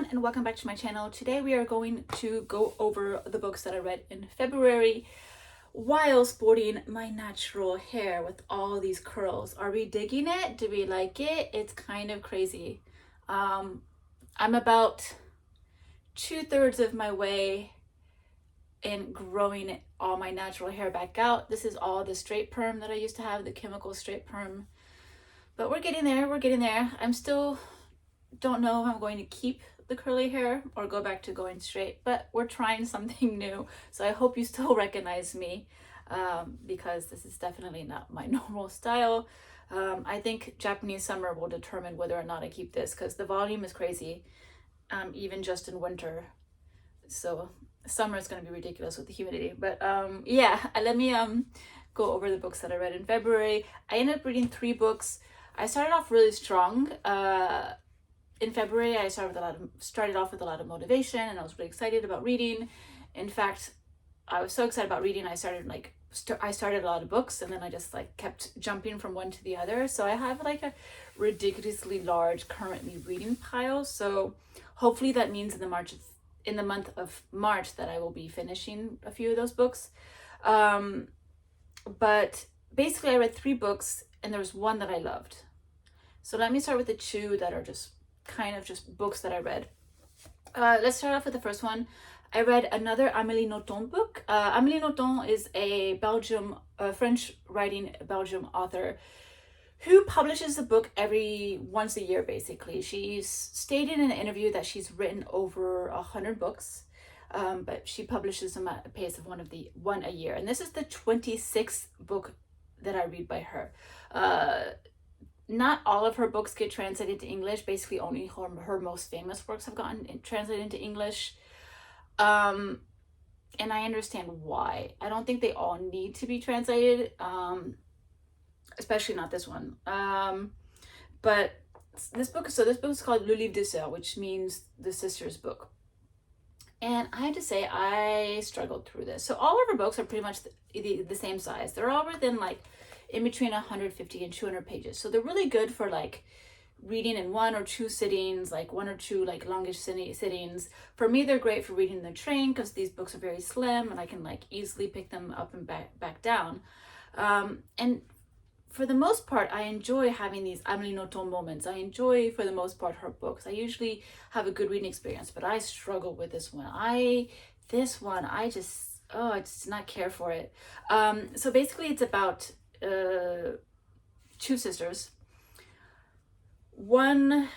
everyone, and welcome back to my channel. Today we are going to go over the books that I read in February while sporting my natural hair with all these curls. Are we digging it? Do we like it? It's kind of crazy. I'm about 2/3 of my way in growing all my natural hair back out. This is all the straight perm that I used to have, the chemical straight perm. But we're getting there. I'm still don't know if I'm going to keep the curly hair or go back to going straight, but we're trying something new. So I hope you still recognize me because this is definitely not my normal style. I think Japanese summer will determine whether or not I keep this because the volume is crazy, even just in winter. So summer is going to be ridiculous with the humidity. But yeah, let me go over the books that I read in February. I ended up reading 3 books. I started off really strong. In February, I started off with a lot of motivation, and I was really excited about reading. In fact, I was so excited about reading, I started a lot of books, and then I just kept jumping from one to the other. So I have a ridiculously large currently reading pile. So hopefully that means in the month of March that I will be finishing a few of those books. But basically, I read 3 books, and there was one that I loved. So let me start with the 2 that are just books that I read. Let's start off with the first one. I read another Amelie Nothomb book. Amelie Nothomb is a French writing Belgium author who publishes a book once a year, basically. She's stated in an interview that she's written over 100 books, but she publishes them at a pace of one a year. And this is the 26th book that I read by her. Not all of her books get translated to English. Basically, only her most famous works have gotten translated into English. And I understand why. I don't think they all need to be translated, especially not this one. But this book is called Le Livre des Soeurs, which means the sister's book. And I have to say, I struggled through this. So all of her books are pretty much the same size. They're all within in between 150 and 200 pages. So they're really good for reading in 1 or 2 sittings, 1 or 2 longish sittings. For me, they're great for reading in the train because these books are very slim and I can easily pick them up and back down. And for the most part, I enjoy having these Amelie Nothomb moments. I enjoy, for the most part, her books. I usually have a good reading experience, but I struggle with this one. I just did not care for it. So basically, it's about 2 sisters. One,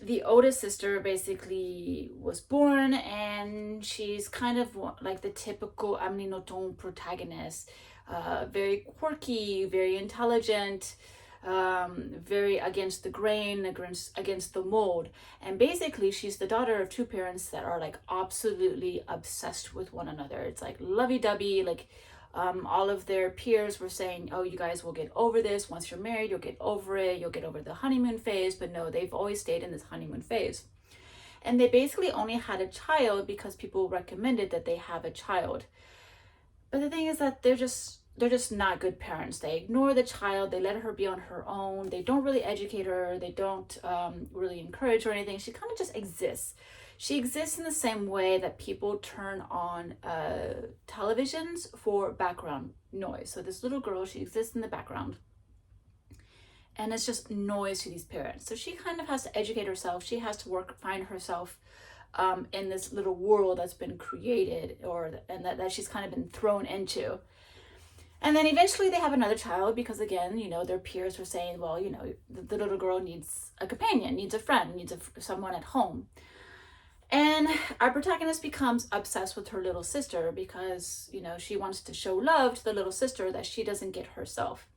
the oldest sister basically was born, and she's kind of like the typical Amelie Nothomb protagonist. Very quirky, very intelligent, very against the grain, against the mold. And basically, she's the daughter of 2 parents that are absolutely obsessed with one another. It's lovey-dovey, all of their peers were saying, oh, you guys will get over this. Once you're married, you'll get over it. You'll get over the honeymoon phase. But no, they've always stayed in this honeymoon phase. And they basically only had a child because people recommended that they have a child. But the thing is that they're just not good parents. They ignore the child. They let her be on her own. They don't really educate her. They don't really encourage her or anything. She kind of just exists. She exists in the same way that people turn on televisions for background noise. So this little girl, she exists in the background. And it's just noise to these parents. So she kind of has to educate herself. She has to find herself in this little world that's been created and that she's kind of been thrown into. And then eventually they have another child because, again, their peers were saying, well, the little girl needs a companion, needs a friend, needs someone at home. And our protagonist becomes obsessed with her little sister because, she wants to show love to the little sister that she doesn't get herself.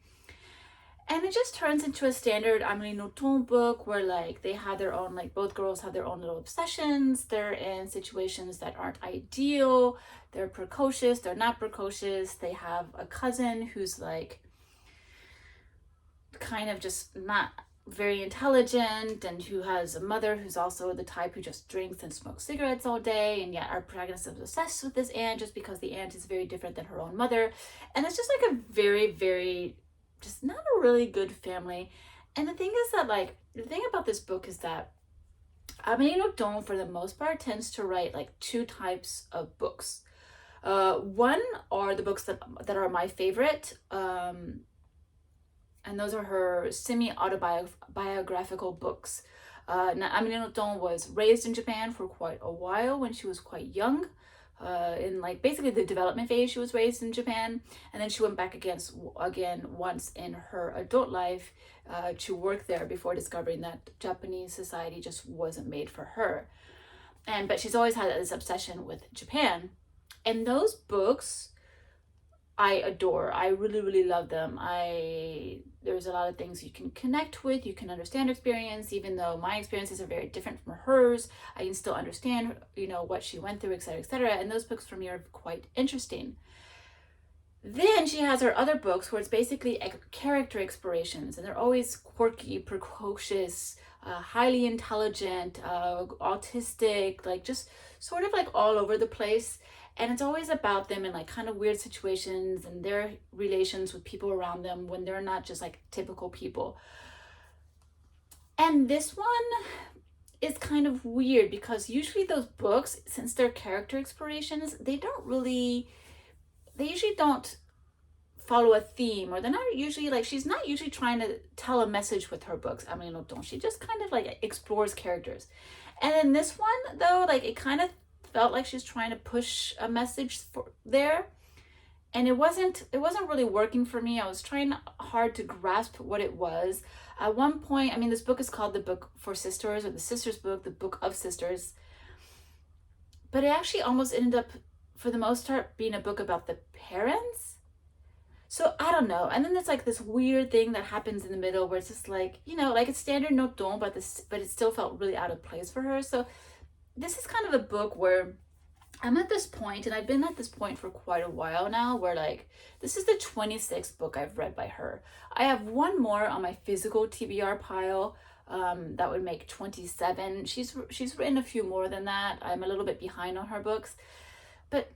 And it just turns into a standard Amelie Nothomb book where they have their own, both girls have their own little obsessions. They're in situations that aren't ideal. They're precocious. They're not precocious. They have a cousin who's kind of just not very intelligent, and who has a mother who's also the type who just drinks and smokes cigarettes all day. And yet our protagonist is obsessed with this aunt just because the aunt is very different than her own mother. And it's just a very, very, just not a really good family. And the thing is that the thing about this book is that Amelie Nothomb, for the most part, tends to write like two types of books. One are the books that are my favorite, and those are her semi-autobiographical books. Now, Amelie Nothomb was raised in Japan for quite a while when she was quite young. In like basically the development phase, she was raised in Japan, and then she went back again once in her adult life to work there before discovering that Japanese society just wasn't made for her. But she's always had this obsession with Japan, and those books I adore. I really, really love them. There's a lot of things you can connect with, you can understand experience, even though my experiences are very different from hers. I can still understand, what she went through, etc., etc. And those books for me are quite interesting. Then she has her other books where it's basically character explorations, and they're always quirky, precocious, highly intelligent, autistic, like just sort of like all over the place. And it's always about them in like kind of weird situations and their relations with people around them when they're not just like typical people. And this one is kind of weird because usually those books, since they're character explorations, they usually don't follow a theme, or they're not usually like, she's not usually trying to tell a message with her books. I mean, don't she just kind of like explores characters. And in this one though, like it kind of felt like she's trying to push a message there, and it wasn't really working for me. I was trying hard to grasp what it was. At one point, I mean, this book is called The Book for Sisters, or The Sisters Book, The Book of Sisters, but it actually almost ended up, for the most part, being a book about the parents. So I don't know. And then there's like this weird thing that happens in the middle where it's just like, like it's standard Nothomb, but it still felt really out of place for her. So this is kind of a book where I'm at this point, and I've been at this point for quite a while now, where like this is the 26th book I've read by her. I have one more on my physical TBR pile. That would make 27. She's written a few more than that. I'm a little bit behind on her books, but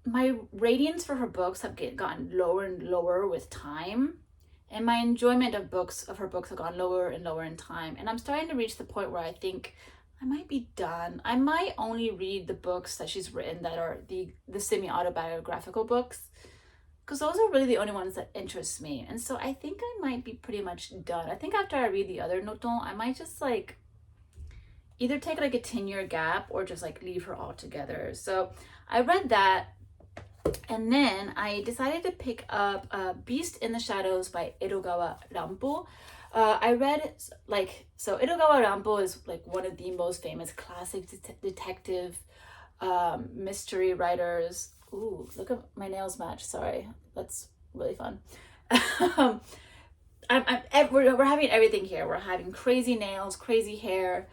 my ratings for her books have gotten lower and lower with time, and my enjoyment of her books have gone lower and lower in time. And I'm starting to reach the point where I think I might be done. I might only read the books that she's written that are the semi-autobiographical books, because those are really the only ones that interest me. And so I think I might be pretty much done. I think after I read the other Nothomb, I might just like either take like a 10-year gap or just like leave her altogether. So I read that, and then I decided to pick up Beast in the Shadows by Edogawa Ranpo. I read Edogawa Ranpo is like one of the most famous classic detective mystery writers. Ooh, look at my nails match. Sorry, that's really fun. We're having everything here. We're having crazy nails, crazy hair,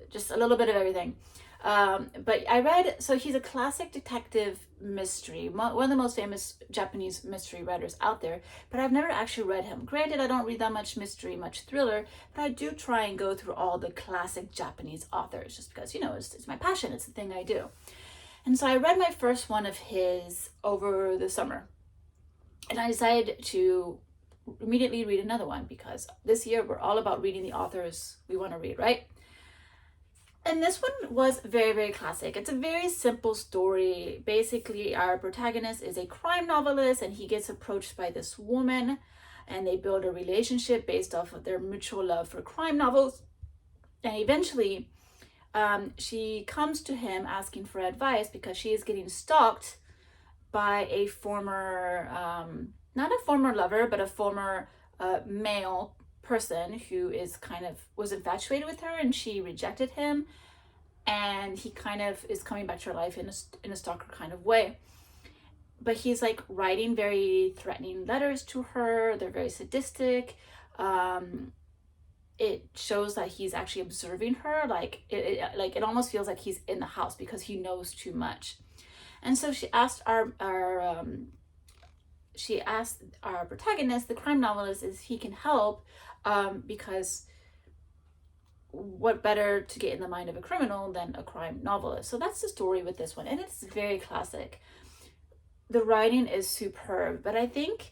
just a little bit of everything. But I read, so he's a classic detective mystery, one of the most famous Japanese mystery writers out there, but I've never actually read him. Granted, I don't read that much mystery, much thriller, but I do try and go through all the classic Japanese authors just because, it's my passion. It's the thing I do. And so I read my first one of his over the summer, and I decided to immediately read another one because this year we're all about reading the authors we want to read, right? And this one was very, very classic. It's a very simple story. Basically, our protagonist is a crime novelist, and he gets approached by this woman, and they build a relationship based off of their mutual love for crime novels. And eventually, she comes to him asking for advice because she is getting stalked by a former, not a former lover, but a former male person who was infatuated with her, and she rejected him, and he kind of is coming back to her life in a stalker kind of way. But he's like writing very threatening letters to her. They're very sadistic. It shows that he's actually observing her. It almost feels like he's in the house because he knows too much. And so she asked our protagonist, the crime novelist, if he can help, because what better to get in the mind of a criminal than a crime novelist? So that's the story with this one, and it's very classic. The writing is superb, but I think,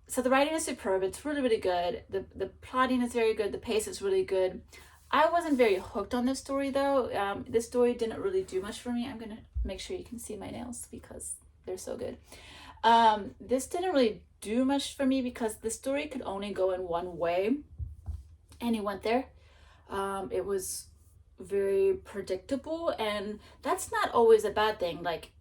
so the writing is superb. It's really, really good. The plotting is very good. The pace is really good. I wasn't very hooked on this story though. This story didn't really do much for me. I'm gonna make sure you can see my nails because they're so good. This didn't really do much for me because the story could only go in one way, and it went there. It was very predictable, and that's not always a bad thing. Like,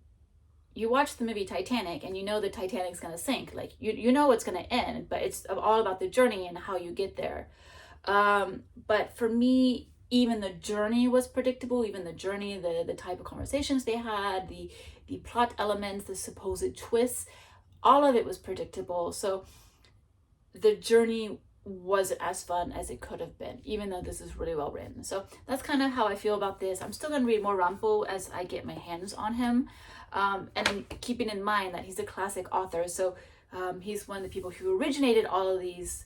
you watch the movie Titanic and you know the Titanic's gonna sink. Like, you know it's gonna end, but it's all about the journey and how you get there. But for me, even the journey was predictable. Even the journey, the type of conversations they had, the plot elements, the supposed twists, all of it was predictable. So the journey wasn't as fun as it could have been, even though this is really well written. So that's kind of how I feel about this. I'm still gonna read more Ranpo as I get my hands on him, and keeping in mind that he's a classic author. So he's one of the people who originated all of these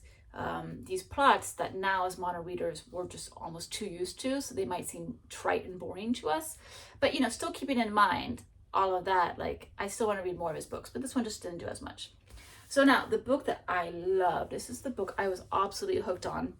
plots that now as modern readers we're just almost too used to, so they might seem trite and boring to us. But still keeping in mind all of that, like, I still want to read more of his books, but this one just didn't do as much. So now the book that I love, this is the book I was absolutely hooked on,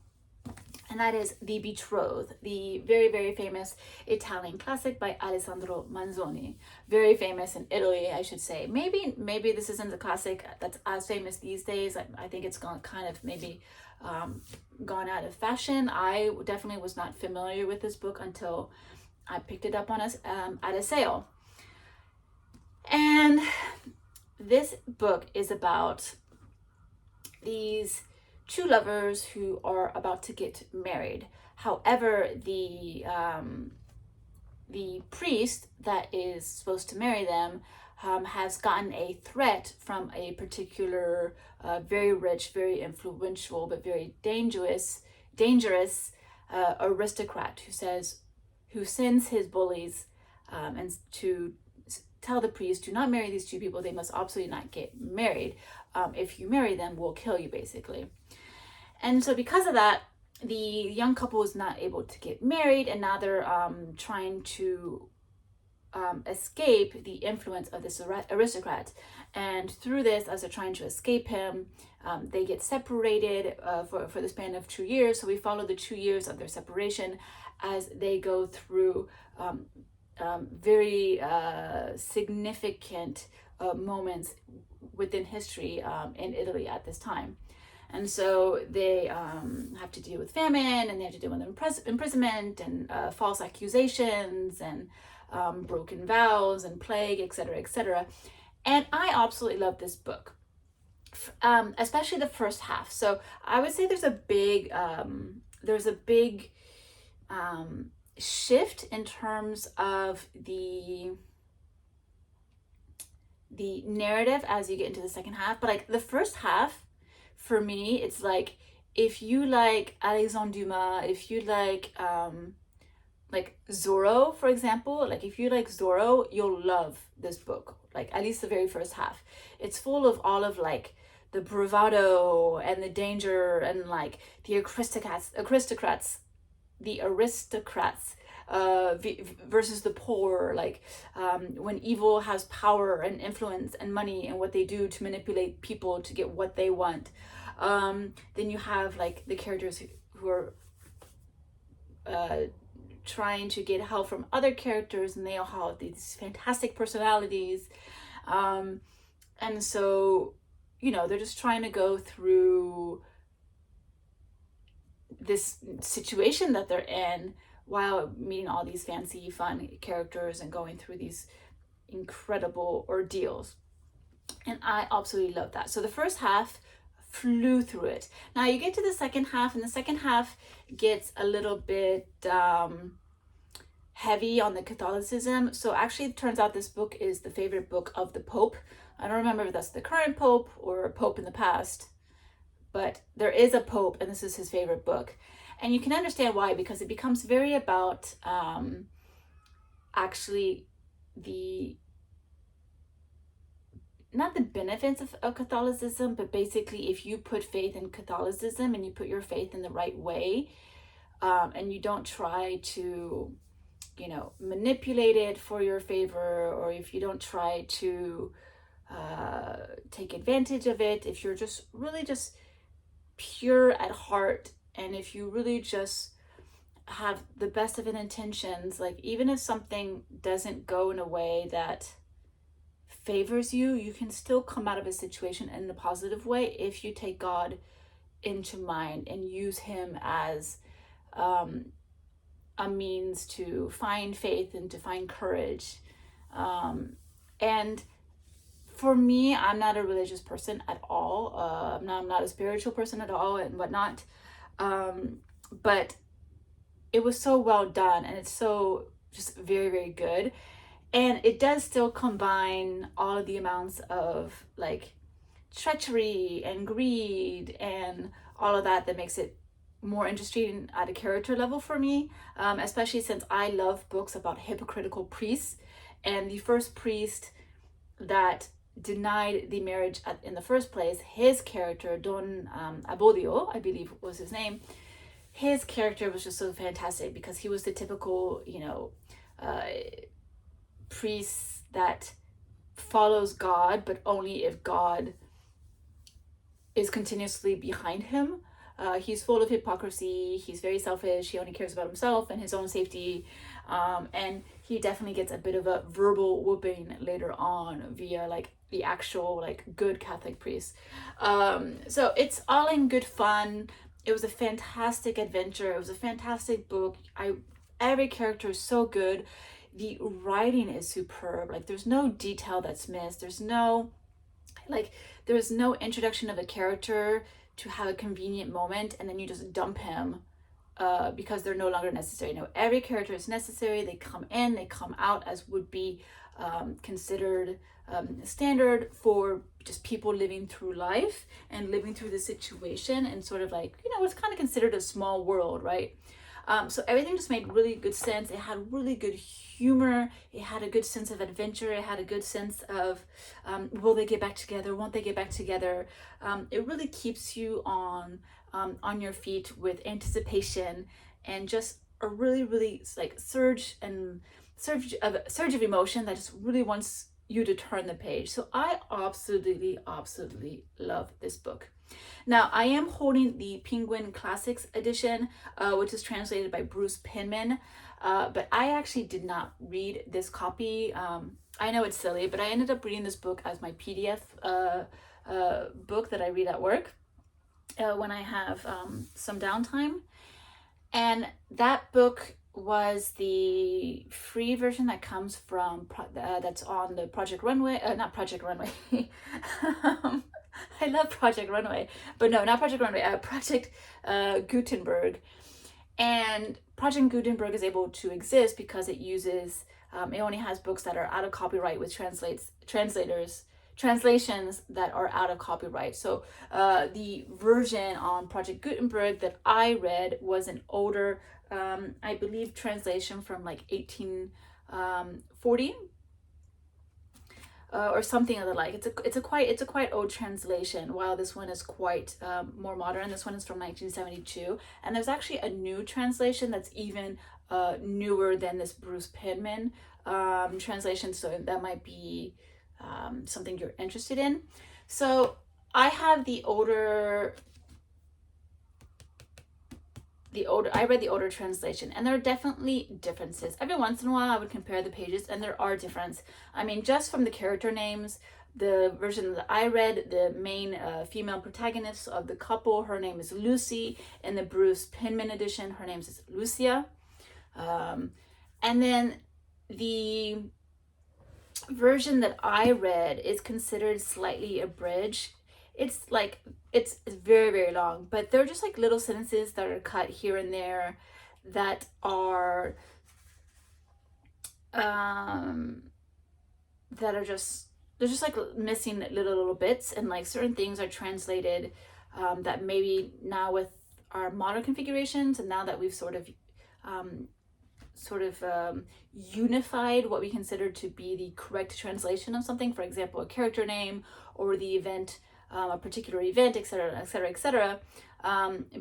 and that is The Betrothed, the very, very famous Italian classic by Alessandro Manzoni. Very famous in Italy, I should say. Maybe this isn't a classic that's as famous these days. I think it's gone kind of maybe gone out of fashion. I definitely was not familiar with this book until I picked it up on at a sale. And this book is about these two lovers who are about to get married. However, the priest that is supposed to marry them has gotten a threat from a particular very rich, very influential, but very dangerous aristocrat who sends his bullies and to tell the priest, do not marry these two people. They must absolutely not get married. If you marry them, we'll kill you, basically. And so because of that, the young couple is not able to get married, and now they're trying to escape the influence of this aristocrat. And through this, as they're trying to escape him, they get separated for the span of 2 years. So we follow the 2 years of their separation as they go through very significant moments within history in Italy at this time. And so they have to deal with famine, and they have to deal with imprisonment and false accusations and broken vows and plague, etc., etc. And I absolutely love this book, especially the first half. So I would say there's a big shift in terms of the narrative as you get into the second half. But like the first half, for me, it's like, if you like Alexandre Dumas, if you like Zorro, for example, like if you like Zorro, you'll love this book. Like, at least the very first half. It's full of all of like the bravado and the danger and like the aristocrats versus the poor, like when evil has power and influence and money and what they do to manipulate people to get what they want. Then you have like the characters who are trying to get help from other characters, and they all have these fantastic personalities. And so, they're just trying to go through this situation that they're in while meeting all these fancy, fun characters and going through these incredible ordeals. And I absolutely love that. So the first half flew through it. Now you get to the second half, and the second half gets a little bit heavy on the Catholicism. So actually, it turns out this book is the favorite book of the Pope. I don't remember if that's the current Pope or a Pope in the past, but there is a Pope, and this is his favorite book. And you can understand why, because it becomes very about actually not the benefits of Catholicism, but basically if you put faith in Catholicism and you put your faith in the right way, and you don't try to, manipulate it for your favor, or if you don't try to take advantage of it, if you're just really just pure at heart, and if you really just have the best of intentions, like even if something doesn't go in a way that favors you, you can still come out of a situation in a positive way if you take God into mind and use him as a means to find faith and to find courage. And for me, I'm not a religious person at all. I'm not a spiritual person at all and whatnot. But it was so well done, and it's so just very, very good. And it does still combine all of the amounts of like treachery and greed and all of that makes it more interesting at a character level for me, especially since I love books about hypocritical priests. And the first priest that denied the marriage in the first place, his character, Don Abodio, I believe was his name, his character was just so fantastic because he was the typical, priest that follows God, but only if God is continuously behind him. He's full of hypocrisy. He's very selfish. He only cares about himself and his own safety. And he definitely gets a bit of a verbal whooping later on via like the actual like good Catholic priest. So it's all in good fun. It was a fantastic adventure. It was a fantastic book. Every character is so good. The writing is superb. Like there's no detail that's missed. There's no introduction of a character to have a convenient moment and then you just dump him because they're no longer necessary. No, every character is necessary. They come in, they come out as would be considered standard for just people living through life and living through the situation and sort of like, what's kind of considered a small world, right? So everything just made really good sense. It had really good humor. It had a good sense of adventure. It had a good sense of, will they get back together? Won't they get back together? It really keeps you on your feet with anticipation and just a really, really like surge of emotion that just really wants you to turn the page. So I absolutely love this book. Now, I am holding the Penguin Classics edition, which is translated by Bruce Penman, but I actually did not read this copy. I know it's silly, but I ended up reading this book as my PDF book that I read at work when I have some downtime. And that book was the free version that comes from, that's on the Project Runway, not Project Runway. I love Project Runway, but no, not Project Runway, Project Gutenberg. And Project Gutenberg is able to exist because it uses, it only has books that are out of copyright with translations that are out of copyright. So the version on Project Gutenberg that I read was an older, I believe, translation from like 1840. Or something of the like. It's a quite old translation, while this one is quite more modern. This one is from 1972, and there's actually a new translation that's even newer than this Bruce Penman translation. So that might be something you're interested in. So I have I read the older translation, and there are definitely differences. Every once in a while I would compare the pages, and there are differences. I mean, just from the character names, the version that I read, the main female protagonist of the couple, her name is Lucy. In the Bruce Penman edition, her name is Lucia. And then the version that I read is considered slightly abridged. It's very, very long, but they're just like little sentences that are cut here and there that are they're just like missing little bits, and like certain things are translated that maybe now with our modern configurations, and now that we've sort of unified what we consider to be the correct translation of something, for example, a character name or the event, a particular event, etc.,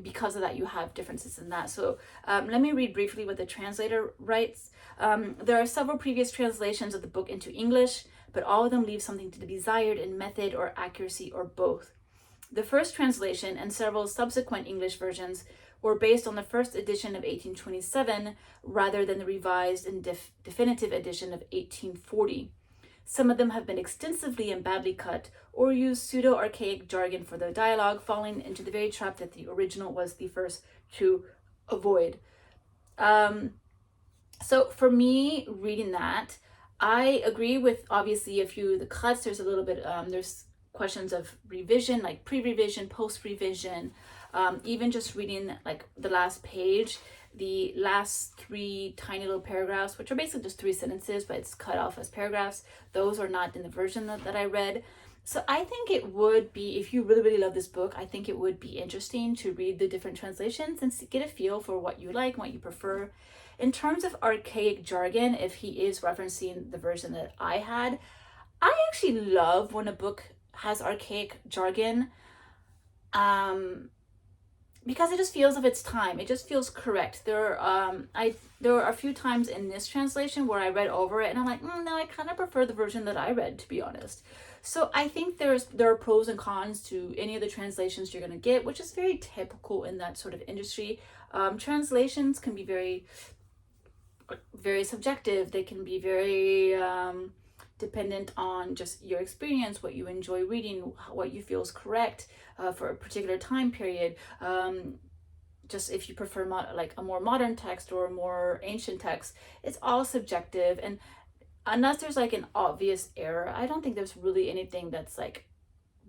because of that you have differences in that. So let me read briefly what the translator writes. There are several previous translations of the book into English, but all of them leave something to be desired in method or accuracy or both. The first translation and several subsequent English versions or based on the first edition of 1827 rather than the revised and definitive edition of 1840. Some of them have been extensively and badly cut, or use pseudo-archaic jargon for the dialogue, falling into the very trap that the original was the first to avoid. So for me, reading that, I agree with obviously a few of the cuts. There's a little bit, there's questions of revision, like pre-revision, post-revision, even just reading like the last page, the last 3 tiny little paragraphs, which are basically just 3 sentences, but it's cut off as paragraphs. Those are not in the version that I read. So I think it would be, if you really, really love this book, I think it would be interesting to read the different translations and get a feel for what you like, what you prefer. In terms of archaic jargon, if he is referencing the version that I had, I actually love when a book has archaic jargon, because it just feels of its time. It just feels correct. There are a few times in this translation where I read over it and I'm like, no, I kind of prefer the version that I read, to be honest. So I think there are pros and cons to any of the translations you're going to get, which is very typical in that sort of industry. Translations can be very, very subjective. They can be very dependent on just your experience, what you enjoy reading, what you feel is correct for a particular time period. Just if you prefer like a more modern text or a more ancient text, it's all subjective. And unless there's like an obvious error, I don't think there's really anything that's like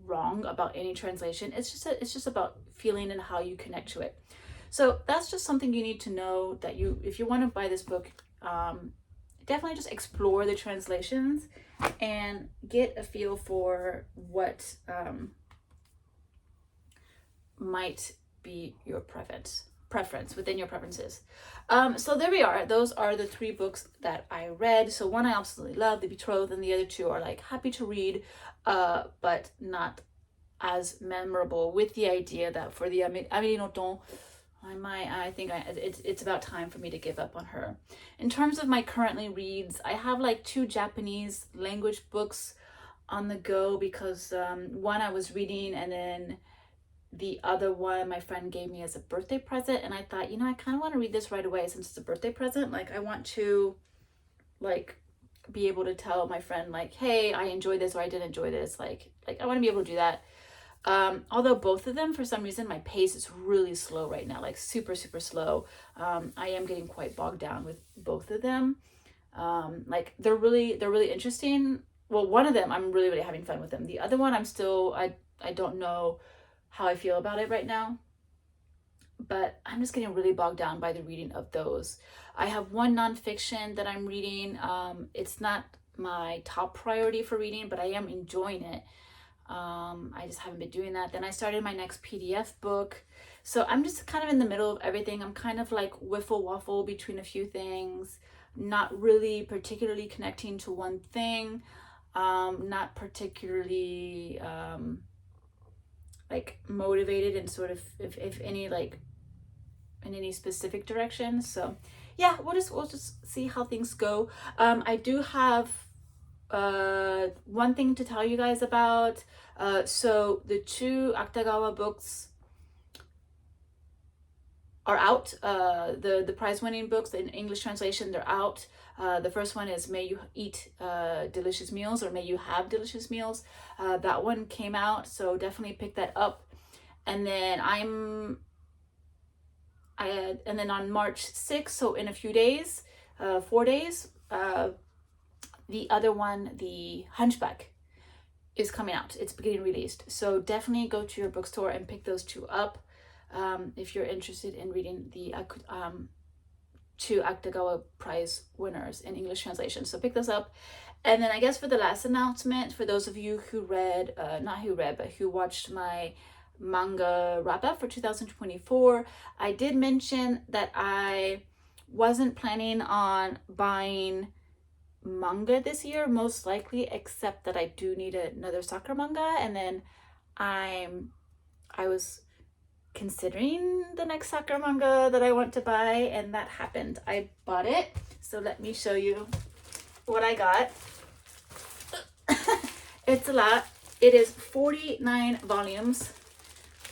wrong about any translation. It's just about feeling and how you connect to it. So that's just something you need to know, that if you want to buy this book, definitely just explore the translations and get a feel for what might be your preference within your preferences. So there we are. Those are the 3 books that I read. So one I absolutely love, The Betrothed, and the other 2 are like happy to read, but not as memorable, with the idea that for the Amelie Nothomb, I think it's about time for me to give up on her. In terms of my currently reads, I have like 2 Japanese language books on the go, because one I was reading, and then the other one my friend gave me as a birthday present, and I thought, I kind of want to read this right away since it's a birthday present. Like, I want to like be able to tell my friend like, hey, I enjoyed this, or I didn't enjoy this. Like I want to be able to do that. Although both of them, for some reason, my pace is really slow right now, like super, super slow. I am getting quite bogged down with both of them. Like they're really interesting. Well, one of them, I'm really, really having fun with them. The other one, I don't know how I feel about it right now, but I'm just getting really bogged down by the reading of those. I have one nonfiction that I'm reading. It's not my top priority for reading, but I am enjoying it. I just haven't been doing that. Then I started my next PDF book. So I'm just kind of in the middle of everything. I'm kind of like wiffle waffle between a few things, not really particularly connecting to one thing, not particularly like motivated and sort of, if any, like in any specific direction. So yeah, we'll just see how things go. I do have one thing to tell you guys about. So the 2 Edogawa books are out. The prize-winning books in English translation, they're out. The first one is May You Eat Delicious Meals, or May You Have Delicious Meals. That one came out, so definitely pick that up. And then and then on March 6th, so in a few days, 4 days, the other one, The Hunchback, is coming out. It's getting released. So definitely go to your bookstore and pick those 2 up if you're interested in reading the 2 Edogawa Prize winners in English translation. So pick those up. And then I guess for the last announcement, for those of you who read, but who watched my manga Wrapup for 2024, I did mention that I wasn't planning on buying manga this year, most likely, except that I do need another soccer manga. And then I was considering the next soccer manga that I want to buy, and that happened. I bought it. So let me show you what I got. It's a lot. It is 49 volumes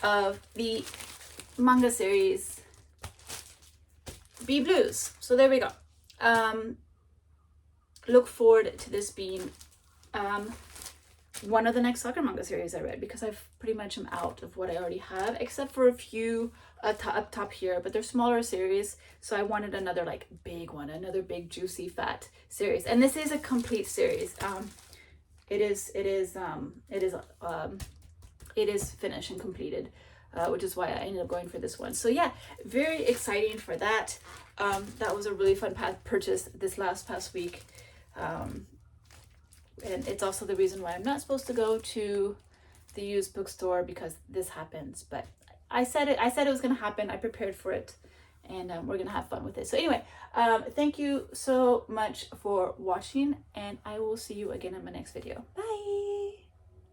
of the manga series B Blues. So there we go. Look forward to this being one of the next soccer manga series I read, because I've pretty much am out of what I already have, except for a few up top here, but they're smaller series, so I wanted another like big one, another big juicy fat series. And this is a complete series. It is finished and completed, which is why I ended up going for this one. So yeah, very exciting for that. That was a really fun purchase this past week. And it's also the reason why I'm not supposed to go to the used bookstore, because this happens. But I said it was going to happen. I prepared for it, and we're going to have fun with it. So anyway, thank you so much for watching, and I will see you again in my next video. Bye.